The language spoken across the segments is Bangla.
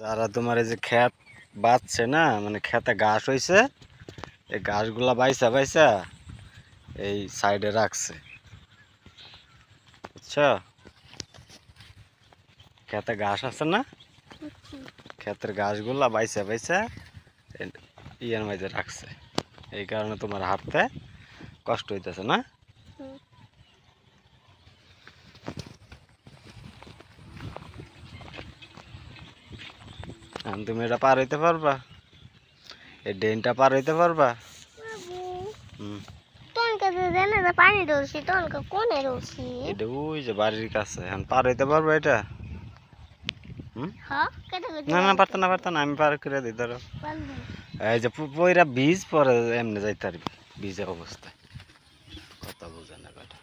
যারা তোমার এই যে ক্ষেত বাঁচছে না, মানে ক্ষেতে ঘাস হয়েছে, এই ঘাসগুলা বাইসা বাইসা এই সাইডে রাখছে, বুঝছো? ক্ষেতে ঘাস আছে না, ক্ষেতের ঘাসগুলা বাইসা বাইসা ইয়ের মাঝে রাখছে। এই কারণে তোমার হাঁটতে কষ্ট হইতেছে না। তুমি এটা পার হইতে পারবা? এই ড্রেনটা পার হইতে পারবা? এটা ওই যে বাড়ির কাছে, এখন পার হইতে পারবা এটা? না না, পারতো না, পারতো না, আমি পার করে দিই। ধরো এই যে পয়রা বীজ পরে এমনি যাইতে পারবি, বীজের অবস্থায়। কথা বোঝে না বেটা।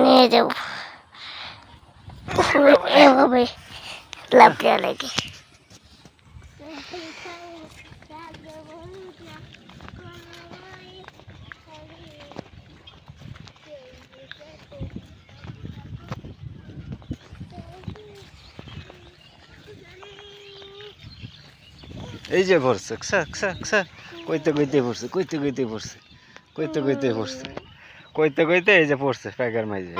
নিয়ে যাবো এভাবে লাফিয়া লাগে। এই যে পড়ছে, কইতে কইতে পড়ছে, কইতে কইতে পড়ছে, কইতে কইতে পড়ছে, কইতে কইতে এই যে পড়ছে প্যাকের মাঝে।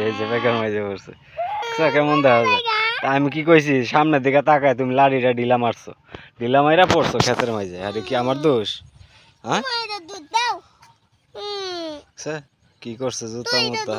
এই যে প্যাকের মাঝে পড়ছে। কেমন দেখা যায়? আমি কি কইছি, সামনের দিকে তাকায় তুমি লাড়িটা ঢিলা মারছো, ঢিলা মাইরা পড়ছো ক্ষেতের মাঝে। আরে কি আমার দোষ? হ্যাঁ, কি করছে জুতা মুতা?